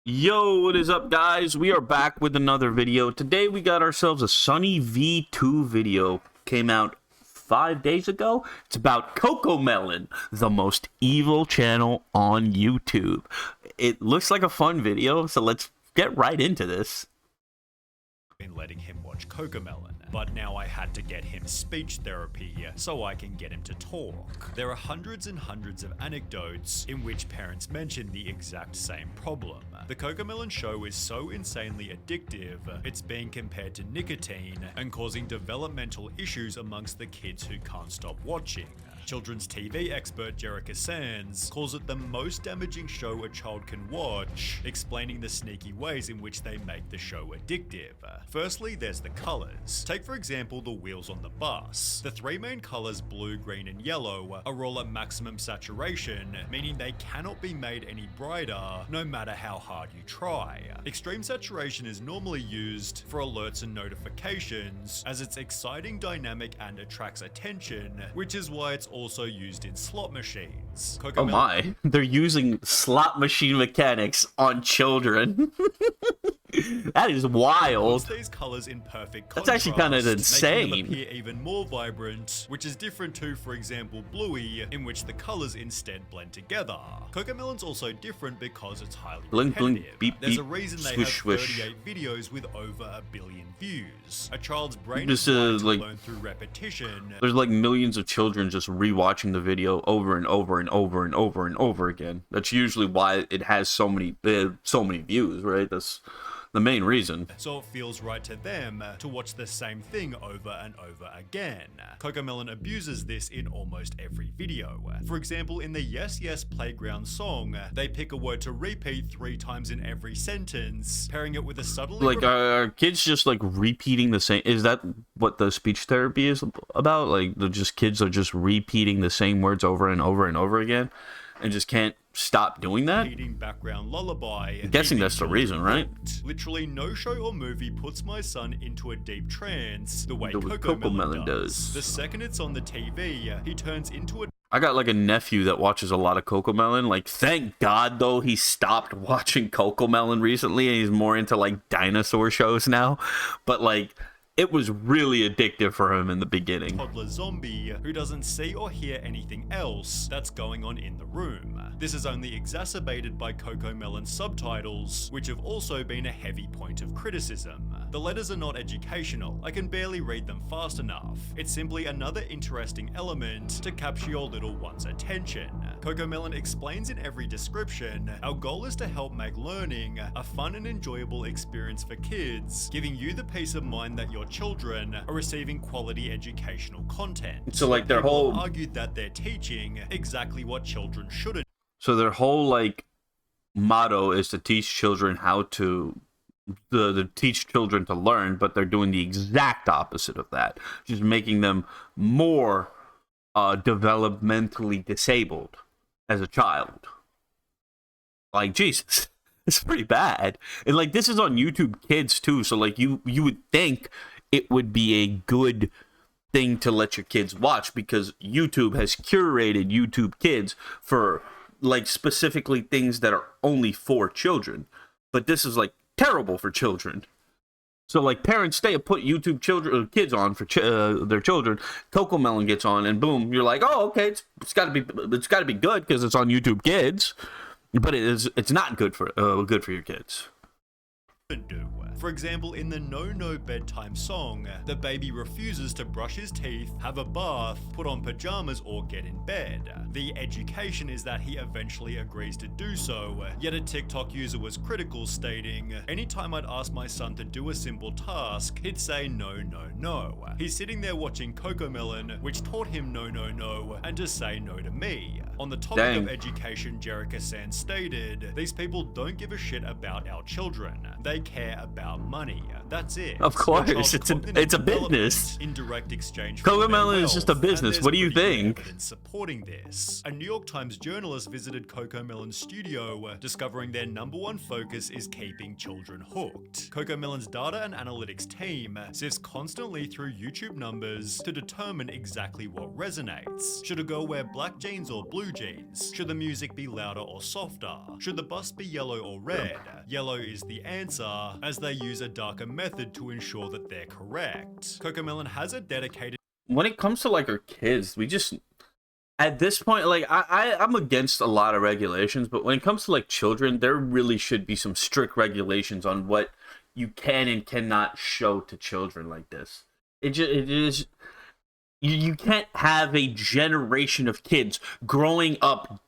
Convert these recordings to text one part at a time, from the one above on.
Yo, what is up, guys? We are back with another video. Today we got ourselves a Sunny V2 video. Came out 5 days ago. It's about Cocomelon, the most evil channel on YouTube. It looks like a fun video, so let's get right into this. Been letting him watch Cocomelon, but now I had to get him speech therapy so I can get him to talk. There are hundreds and hundreds of anecdotes in which parents mention the exact same problem. The Cocomelon show is so insanely addictive, it's being compared to nicotine and causing developmental issues amongst the kids who can't stop watching. Children's TV expert Jerica Sands calls it the most damaging show a child can watch, explaining the sneaky ways in which they make the show addictive. Firstly, there's the colors. Take for example the wheels on the bus. The three main colors, blue, green and yellow, are all at maximum saturation, meaning they cannot be made any brighter no matter how hard you try. Extreme saturation is normally used for alerts and notifications, as it's exciting, dynamic and attracts attention, which is why it's also used in slot machines. Oh my, they're using slot machine mechanics on children. That is wild. These colors in perfect contrast, that's actually kind of insane. Making them appear even more vibrant, which is different to, for example, Bluey, in which the colors instead blend together. Cocomelon's also different because it's highly blink, repetitive. blink, beep, There's beep, a reason they swish, have swish. 38 videos with over 1 billion views. A child's brain This is is wired to like learn through repetition. there's like millions of children just rewatching the video over and over and over and over and over again. That's usually why it has so many views, right? That's the main reason. So it feels right to them to watch the same thing over and over again. Cocomelon abuses this in almost every video. For example, in the Yes Yes Playground song, they pick a word to repeat 3 times in every sentence, pairing it with a subtly Like, are kids just like repeating the same? Is that what the speech therapy is about? Like, they're just kids are just repeating the same words over and over and over again, and just can't stop doing that? background lullaby. I'm guessing that's the reason, right? Literally no show or movie puts my son into a deep trance the way The way Cocomelon Cocomelon does. does. The second it's on the TV, he turns into a I got like a nephew that watches a lot of Cocomelon. Like, thank God though he stopped watching Cocomelon recently, and he's more into like dinosaur shows now. But like, it was really addictive for him in the beginning. toddler zombie who doesn't see or hear anything else that's going on in the room. This is only exacerbated by Cocomelon's subtitles, which have also been a heavy point of criticism. The letters are not educational, I can barely read them fast enough. It's simply another interesting element to capture your little one's attention. Cocomelon explains in every description, our goal is to help make learning a fun and enjoyable experience for kids, giving you the peace of mind that your children are receiving quality educational content. So like their People whole argued that they're teaching exactly what children shouldn't. So their whole like motto is to teach children how to teach children to learn, but they're doing the exact opposite of that, just making them more developmentally disabled as a child. Like, Jesus, it's pretty bad. And like, this is on YouTube Kids too, so like you would think it would be a good thing to let your kids watch, because YouTube has curated YouTube Kids for like specifically things that are only for children. But this is like terrible for children. So like, parents put YouTube kids on for their children. Cocomelon gets on, and boom, you're like, oh, okay, it's got to be good because it's on YouTube Kids. But it's not good for your kids. Do. For example, in the No No Bedtime song, the baby refuses to brush his teeth, have a bath, put on pajamas or get in bed. The education is that he eventually agrees to do so, yet a TikTok user was critical, stating, anytime I'd ask my son to do a simple task, he'd say no, no, no. He's sitting there watching Cocomelon, which taught him no, no, no, and to say no to me. On the topic of education, Jerica Sands stated, these people don't give a shit about our children. They they care about money. That's it. Of course, Your child's it's a cognitive business. development in direct exchange for their Cocomelon is just a wealth, business. and What do you there's pretty good think? evidence supporting this. A New York Times journalist visited Cocomelon's studio, discovering their #1 focus is keeping children hooked. Cocomelon's data and analytics team sifts constantly through YouTube numbers to determine exactly what resonates. Should a girl wear black jeans or blue jeans? Should the music be louder or softer? Should the bus be yellow or red? Yellow is the answer, as they use a darker method to ensure that they're correct. Cocomelon has a dedicated When it comes to like our kids, we just at this point, like I'm against a lot of regulations, but when it comes to like children, there really should be some strict regulations on what you can and cannot show to children like this. It is you can't have a generation of kids growing up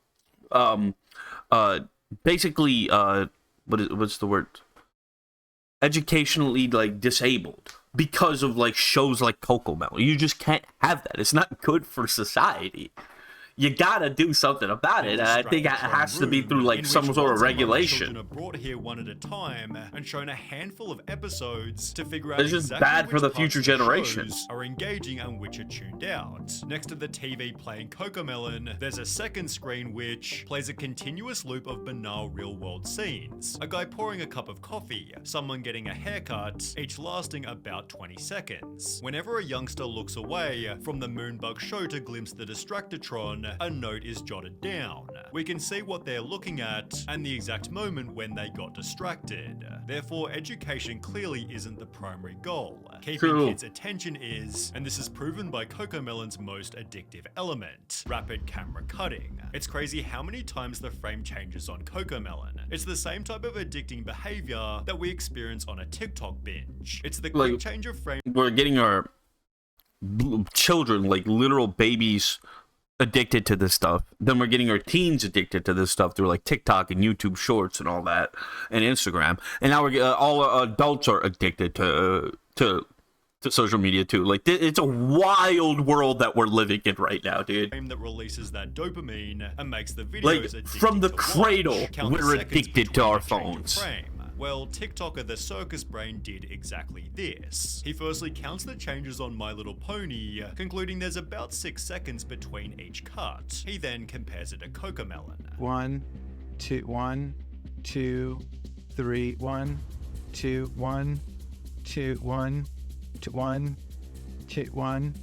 basically what's the word, educationally like disabled because of like shows like Cocomelon. You just can't have that. It's not good for society. You gotta do something about it. I think it has to be through like some sort of regulation. Children are brought here one at a time and shown a handful of episodes to figure out It's just exactly bad for which the parts future of the generation. shows are engaging and which are tuned out. Next to the TV playing Cocomelon, there's a second screen which plays a continuous loop of banal real-world scenes. A guy pouring a cup of coffee, someone getting a haircut, each lasting about 20 seconds. Whenever a youngster looks away from the Moonbug show to glimpse the Distractatron, a note is jotted down. We can see what they're looking at and the exact moment when they got distracted. Therefore, education clearly isn't the primary goal. Keeping kids' attention is, and this is proven by Cocomelon's most addictive element, rapid camera cutting. It's crazy how many times the frame changes on Cocomelon. It's the same type of addicting behavior that we experience on a TikTok binge. It's the quick change of frame. We're getting our children, like literal babies, addicted to this stuff. Then we're getting our teens addicted to this stuff through like TikTok and YouTube Shorts and all that, and Instagram. And now we're all adults are addicted to social media too. Like it's a wild world that we're living in right now, dude. That releases that dopamine and makes the videos Like addicting from the to cradle, watch. Count the we're seconds addicted to our between a change of phones. frame. Well, TikToker the Circus Brain did exactly this. He firstly counts the changes on My Little Pony, concluding there's about 6 seconds between each cut. He then compares it to Cocomelon. 1, 2, 1, 2, 3, 1, 2, 1, 2, 1, 2, 1, 2, 1,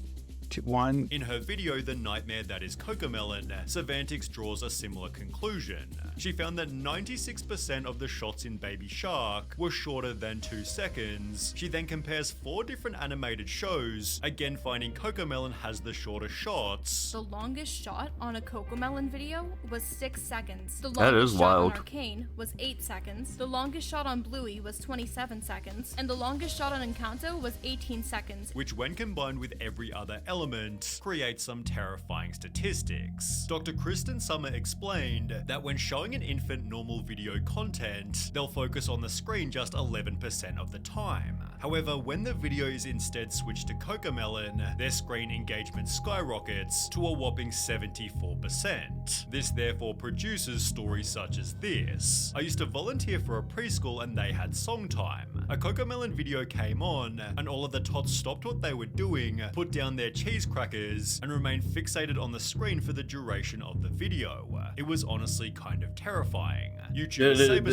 2, 1. In her video, The Nightmare That Is Cocomelon, Savantix draws a similar conclusion. She found that 96% of the shots in Baby Shark were shorter than 2 seconds. She then compares 4 different animated shows, again finding Cocomelon has the shorter shots. The longest shot on a Cocomelon video was 6 seconds. The That longest is shot wild. on Arcane was 8 seconds. The longest shot on Bluey was 27 seconds. And the longest shot on Encanto was 18 seconds. Which, when combined with every other element, creates some terrifying statistics. Dr. Kristen Summer explained that when showing an infant normal video content, they'll focus on the screen just 11% of the time. However, when the video is instead switched to Cocomelon, their screen engagement skyrockets to a whopping 74%. This therefore produces stories such as this. I used to volunteer for a preschool and they had song time. A Cocomelon video came on and all of the tots stopped what they were doing, put down their cheese crackers, and remained fixated on the screen for the duration of the video. It was honestly kind of terrifying. YouTuber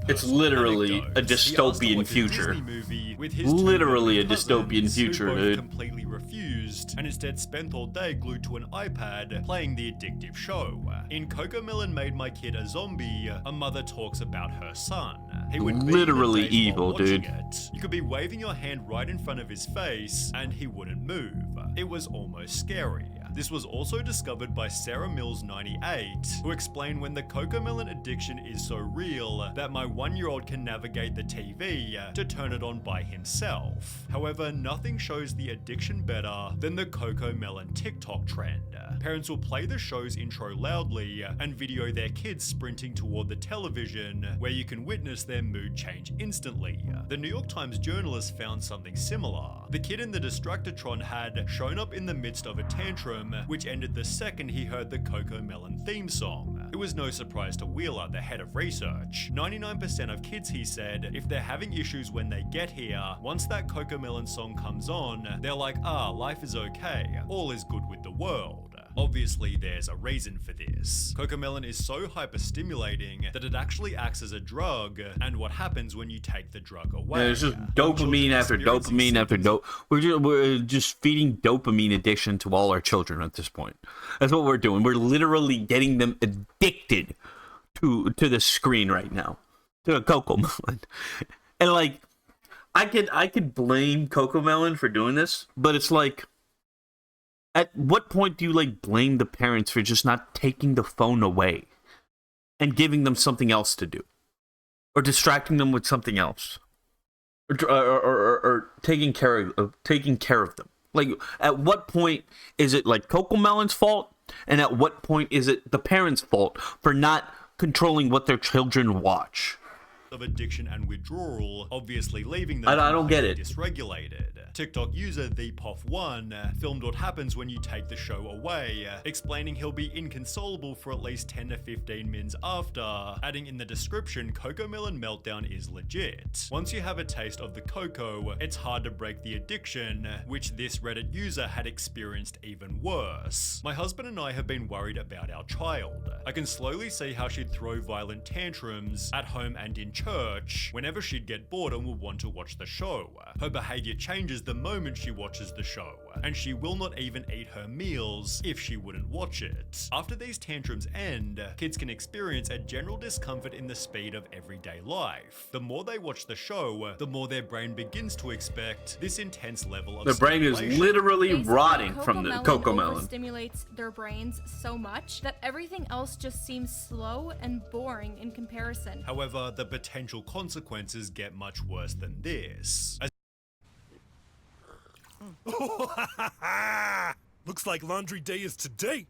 It's literally a dystopian future. Literally a dystopian future, dude. Completely refused, and instead spent all day glued to an iPad playing the addictive show. In Cocomelon Made My Kid a Zombie, a mother talks about her son. He would be Literally in a daze while evil, watching dude. it. You could be waving your hand right in front of his face, and he wouldn't move. It was almost scary. This was also discovered by Sarah Mills 98, who explained when the Cocomelon addiction is so real that my 1-year-old can navigate the TV to turn it on by himself. However, nothing shows the addiction better than the Cocomelon TikTok trend. Parents will play the show's intro loudly and video their kids sprinting toward the television, where you can witness their mood change instantly. The New York Times journalist found something similar. The kid in the Distractatron had shown up in the midst of a tantrum, which ended the second he heard the Cocomelon theme song. It was no surprise to Wheeler, the head of research. 99% of kids, he said, if they're having issues when they get here, once that Cocomelon song comes on, they're like, life is okay, all is good with the world. Obviously, there's a reason for this. Cocomelon is so hyper-stimulating that it actually acts as a drug, and what happens when you take the drug away. Yeah, it's just dopamine after dopamine after we're just feeding dopamine addiction to all our children at this point. That's what we're doing. We're literally getting them addicted to the screen right now, to a Cocomelon. And like, I could blame Cocomelon for doing this, but it's like, at what point do you like blame the parents for just not taking the phone away and giving them something else to do, or distracting them with something else, or taking care of them? Like, at what point is it like Cocomelon's fault, and at what point is it the parents' fault for not controlling what their children watch? Of addiction and withdrawal, obviously leaving them I don't get it. dysregulated. TikTok user ThePoff1 filmed what happens when you take the show away, explaining he'll be inconsolable for at least 10 to 15 mins after, adding in the description, Cocomelon meltdown is legit. Once you have a taste of the cocoa, it's hard to break the addiction, which this Reddit user had experienced even worse. My husband and I have been worried about our child. I can slowly see how she'd throw violent tantrums at home and in church whenever she'd get bored and would want to watch the show. Her behavior changes the moment she watches the show, and she will not even eat her meals if she wouldn't watch it. After these tantrums end, kids can experience a general discomfort in the speed of everyday life. The more they watch the show, the more their brain begins to expect this intense level of The brain is literally Basically, rotting from the Cocomelon. Stimulates their brains so much that everything else just seems slow and boring in comparison. However, the potential consequences get much worse than this. Looks like laundry day is today.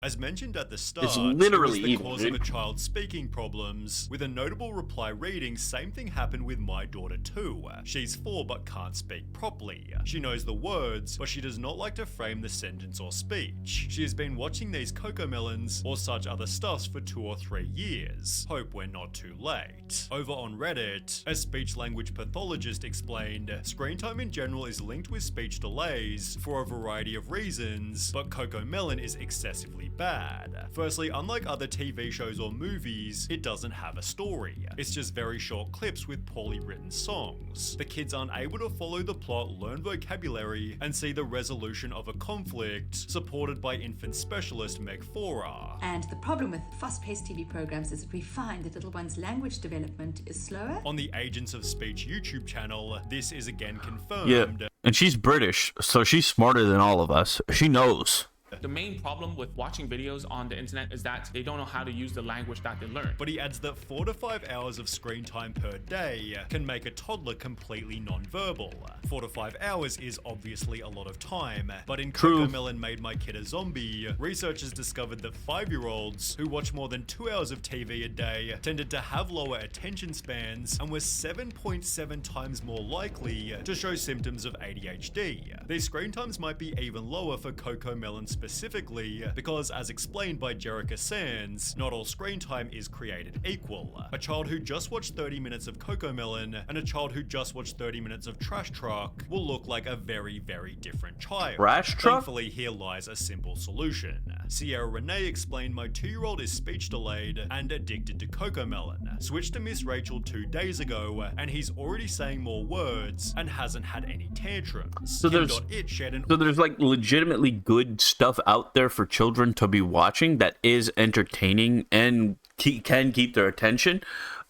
As mentioned at the start, It's literally it was the evil, cause of dude. a child's speaking problems, with a notable reply reading, same thing happened with my daughter too. She's 4 but can't speak properly. She knows the words, but she does not like to frame the sentence or speech. She has been watching these Cocomelons or such other stuffs for 2 or 3 years. Hope we're not too late. Over on Reddit, a speech language pathologist explained, screen time in general is linked with speech delays for a variety of reasons, but Cocomelon is excessively bad. Firstly, unlike other TV shows or movies, it doesn't have a story. It's just very short clips with poorly written songs. The kids aren't able to follow the plot, learn vocabulary, and see the resolution of a conflict, supported by infant specialist Meg Fora. And the problem with fast-paced TV programs is that we find that little one's language development is slower. On the Agents of Speech YouTube channel, this is again confirmed. Yeah, and she's British, so she's smarter than all of us. She knows. The main problem with watching videos on the internet is that they don't know how to use the language that they learn. But he adds that 4 to 5 hours of screen time per day can make a toddler completely non-verbal. 4 to 5 hours is obviously a lot of time, but in True. Cocomelon Made My Kid a Zombie, researchers discovered that 5-year-olds who watch more than 2 hours of TV a day tended to have lower attention spans and were 7.7 times more likely to show symptoms of ADHD. These screen times might be even lower for Cocomelon specifically, because as explained by Jerica Sands, not all screen time is created equal. A child who just watched 30 minutes of Cocomelon and a child who just watched 30 minutes of Trash Truck will look like a very, very different child. Trash Truck? Thankfully, here lies a simple solution. Sierra Renee explained, my 2-year-old is speech delayed and addicted to Cocomelon. Switched to Miss Rachel 2 days ago, and he's already saying more words and hasn't had any tantrums. So there's like legitimately good stuff out there for children to be watching that is entertaining and can keep their attention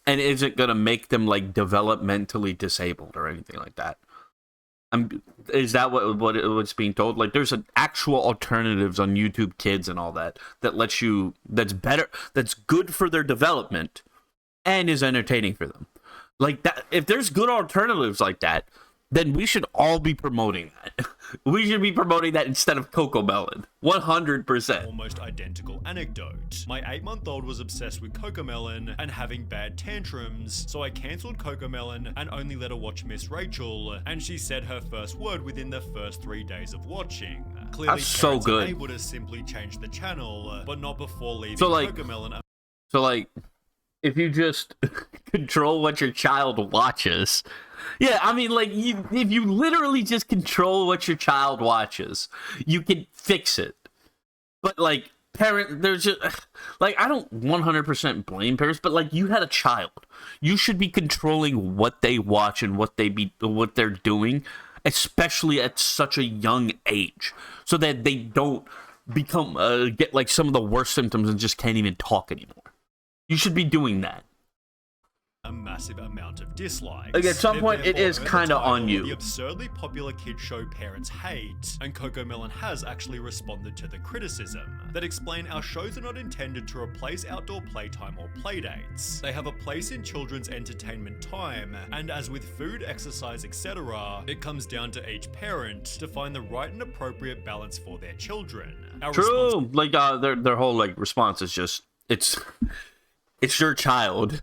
and isn't gonna make them like developmentally disabled or anything like that. Is that what's being told? Like, there's an actual alternatives on YouTube Kids and all that lets you, that's better, that's good for their development and is entertaining for them. Like that, if there's good alternatives like that, then we should all be promoting that. We should be promoting that instead of Cocomelon. 100%. Almost identical anecdote. My 8-month-old was obsessed with Cocomelon and having bad tantrums, so I cancelled Cocomelon and only let her watch Miss Rachel, and she said her first word within the first 3 days of watching. Clearly, That's so parents good. are able to simply change the channel, but not before leaving So, like- Cocomelon. So like, if you just control what your child watches, yeah, I mean, like, if you literally just control what your child watches, you can fix it. But like, there's just like, I don't 100% blame parents, but like, you had a child, you should be controlling what they watch and what they're doing, especially at such a young age, so that they don't become get like some of the worst symptoms and just can't even talk anymore. You should be doing that. A massive amount of dislikes. Like, at some They've point, it therefore is earned the kinda title, on you. The absurdly popular kid show parents hate, and Cocomelon has actually responded to the criticism that explain our shows are not intended to replace outdoor playtime or playdates. They have a place in children's entertainment time, and as with food, exercise, etc., it comes down to each parent to find the right and appropriate balance for their children. Our response True. Like, their whole like response is just, it's your child.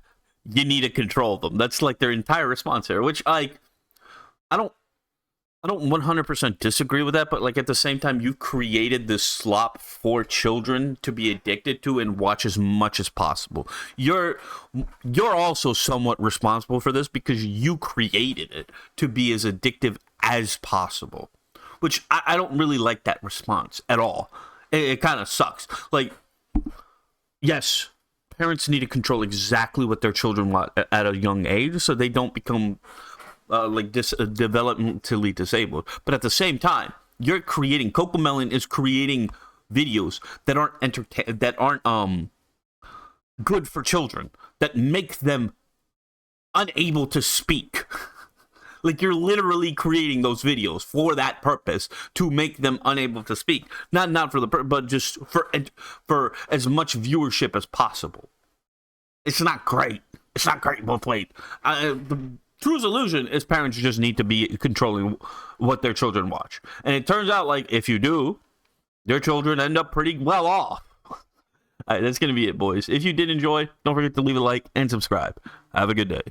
You need to control them. That's like their entire response here, which I don't 100% disagree with that, but like, at the same time, you've created this slop for children to be addicted to and watch as much as possible. You're also somewhat responsible for this because you created it to be as addictive as possible, which I don't really like that response at all. It kind of sucks. Like, yes, parents need to control exactly what their children want at a young age, so they don't become developmentally disabled. But at the same time, Cocomelon is creating videos that aren't good for children, that make them unable to speak. Like, you're literally creating those videos for that purpose, to make them unable to speak. Not for but just for as much viewership as possible. It's not great. It's not great both ways. The true solution is parents just need to be controlling what their children watch. And it turns out, like, if you do, their children end up pretty well off. All right, that's going to be it, boys. If you did enjoy, don't forget to leave a like and subscribe. Have a good day.